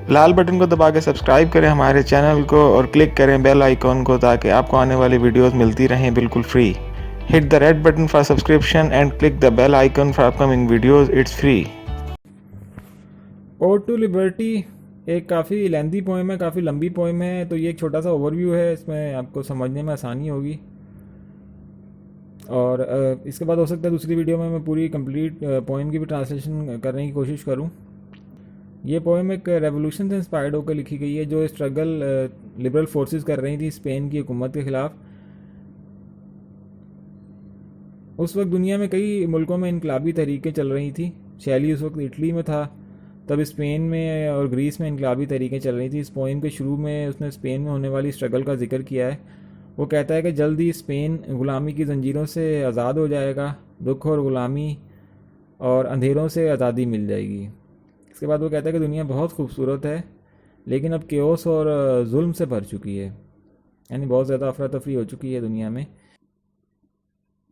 लाल button को दबा के सब्सक्राइब करें हमारे चैनल को और क्लिक करें बेल आइकॉन को ताकि आपको आने वाली वीडियोस मिलती रहें बिल्कुल free. Hit the red button for subscription and click the bell icon for upcoming videos, it's free. Ode to liberty एक काफ़ी लेंथी पोएम है, काफ़ी लंबी पोएम है, तो ये एक छोटा सा ओवरव्यू है, इसमें आपको समझने में आसानी होगी। और इसके बाद हो सकता है दूसरी वीडियो में मैं पूरी कंप्लीट पोएम की भी ट्रांसलेशन करने की कोशिश करूं। ये पोएम एक रेवोल्यूशन से इंस्पायर्ड होकर लिखी गई है जो स्ट्रगल लिबरल फोर्सेस कर रही थी स्पेन की हुकूमत के ख़िलाफ़। उस वक्त दुनिया में कई मुल्कों में इनकलाबी तहरीकें चल रही थी। शैली उस वक्त इटली में था, तब स्पेन में और ग्रीस में इनकलाबी तहरीकें चल रही थी। इस पोएम के शुरू में उसने स्पेन में होने वाली स्ट्रगल का जिक्र किया है। वो कहता है कि जल्द ही स्पेन ग़ुलामी की ज़ंजीरों से आज़ाद हो जाएगा, दुख और ग़ुलामी और अंधेरों से आज़ादी मिल जाएगी। इसके बाद वो कहता है कि दुनिया बहुत खूबसूरत है लेकिन अब केओस और जुल्म से भर चुकी है, यानी बहुत ज़्यादा अफरा तफरी हो चुकी है दुनिया में।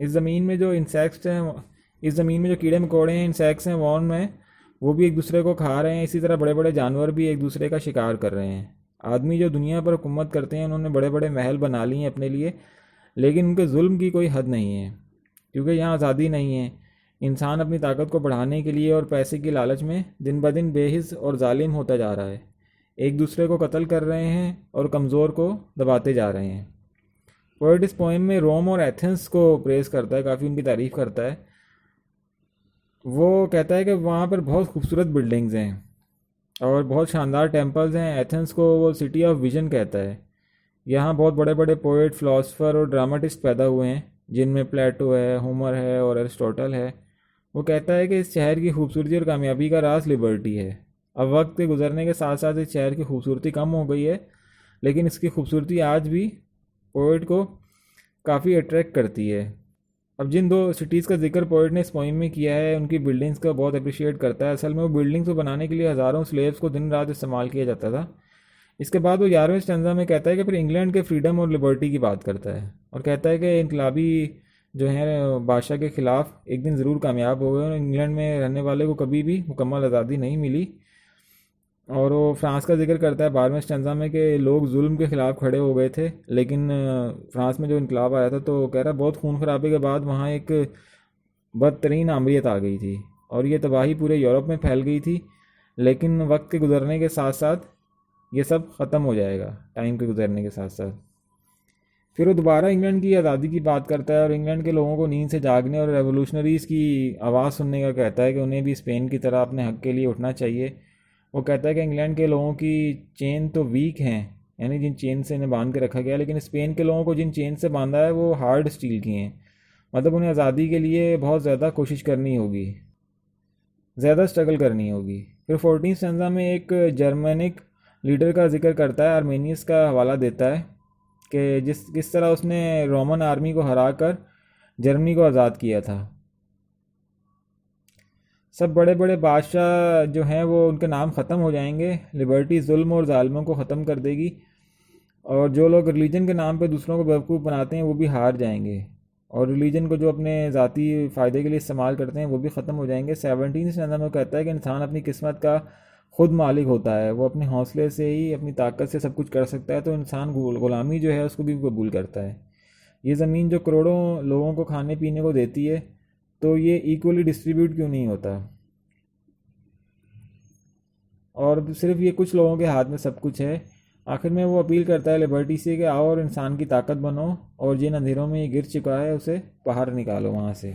इस ज़मीन में जो इंसेक्ट्स हैं, इस ज़मीन में जो कीड़े मकोड़े हैं, इंसेक्ट्स हैं, वॉर्म में, वो भी एक दूसरे को खा रहे हैं। इसी तरह बड़े बड़े जानवर भी एक दूसरे का शिकार कर रहे हैं। आदमी जो दुनिया पर हुकूमत करते हैं उन्होंने बड़े बड़े महल बना लिए हैं अपने लिए, लेकिन उनके जुल्म की कोई हद नहीं है क्योंकि यहाँ आज़ादी नहीं है। इंसान अपनी ताकत को बढ़ाने के लिए और पैसे की लालच में दिन ब दिन बेहिस और जालिम होता जा रहा है। एक दूसरे को कत्ल कर रहे हैं और कमज़ोर को दबाते जा रहे हैं। पोएट इस पोएम में रोम और एथेंस को प्रेस करता है, काफ़ी उनकी तारीफ़ करता है। वो कहता है कि वहाँ पर बहुत खूबसूरत बिल्डिंग्स हैं और बहुत शानदार टेम्पल्स हैं। एथेंस को वो सिटी ऑफ विजन कहता है। यहाँ बहुत बड़े बड़े पोएट, फ़िलासफ़र और ड्रामाटिस्ट पैदा हुए हैं जिनमें प्लेटो है, होमर है और एरिस्टोटल है। वो कहता है कि इस शहर की खूबसूरती और कामयाबी का राज लिबर्टी है। अब वक्त के गुजरने के साथ साथ इस शहर की खूबसूरती कम हो गई है, लेकिन इसकी खूबसूरती आज भी पोएट को काफ़ी अट्रैक्ट करती है। अब जिन दो सिटीज़ का जिक्र पोएट ने इस पोइम में किया है उनकी बिल्डिंग्स का बहुत अप्रिशिएट करता है। असल में वो बिल्डिंग्स को बनाने के लिए हज़ारों स्लेव्स को दिन रात इस्तेमाल किया जाता था। इसके बाद वो 11वें स्टैंजा में कहता है कि फिर इंग्लैंड के फ्रीडम और लिबर्टी की बात करता है और कहता है कि इनकलाबी जो है बादशाह के ख़िलाफ़ एक दिन ज़रूर कामयाब हो गए और इंग्लैंड में रहने वाले को कभी भी मुकम्मल आज़ादी नहीं मिली। और वो फ्रांस का जिक्र करता है 12वें स्टैंजा में कि लोग जुल्म के ख़िलाफ़ खड़े हो गए थे, लेकिन फ्रांस में जो इनकलाब आया था तो कह रहा बहुत खून खराबे के बाद वहाँ एक बदतरीन आमरीत आ गई थी और ये तबाही पूरे यूरोप में फैल गई थी। लेकिन वक्त के गुजरने के साथ साथ ये सब ख़त्म हो जाएगा, टाइम के गुजरने के साथ साथ। फिर वो दोबारा इंग्लैंड की आज़ादी की बात करता है और इंग्लैंड के लोगों को नींद से जागने और रेवोल्यूशनरीज़ की आवाज़ सुनने का कहता है कि उन्हें भी स्पेन की तरह अपने हक़ के लिए उठना चाहिए। वो कहता है कि इंग्लैंड के लोगों की चेन तो वीक हैं, यानी जिन चेन से इन्हें बांध के रखा गया, लेकिन स्पेन के लोगों को जिन चेन से बांधा है वो हार्ड स्टील की हैं। मतलब उन्हें आज़ादी के लिए बहुत ज़्यादा कोशिश करनी होगी, ज़्यादा स्ट्रगल करनी होगी। फिर 14 स्टैंजा में एक जर्मनिक लीडर का जिक्र करता है, आर्मेनियस का हवाला देता है कि किस तरह उसने रोमन आर्मी को हरा कर जर्मनी को आज़ाद किया था। सब बड़े बड़े बादशाह जो हैं वो उनके नाम ख़त्म हो जाएंगे। लिबर्टी जुल्म और ज़ालिमों को ख़त्म कर देगी और जो लोग रिलीजन के नाम पे दूसरों को बेवकूफ़ बनाते हैं वो भी हार जाएंगे और रिलीजन को जो अपने ज़ाती फ़ायदे के लिए इस्तेमाल करते हैं वो भी ख़त्म हो जाएंगे। 17 स्टैंजा में कहता है कि इंसान अपनी किस्मत का खुद मालिक होता है, वो अपने हौसले से ही, अपनी ताकत से सब कुछ कर सकता है, तो इंसान ग़ुलामी जो है उसको भी कबूल करता है। ये ज़मीन जो करोड़ों लोगों को खाने पीने को देती है तो ये इक्वली डिस्ट्रीब्यूट क्यों नहीं होता और सिर्फ ये कुछ लोगों के हाथ में सब कुछ है। आखिर में वो अपील करता है लिबर्टी से कि आओ और इंसान की ताकत बनो और जिन अंधेरों में ये गिर चुका है उसे बाहर निकालो वहाँ से।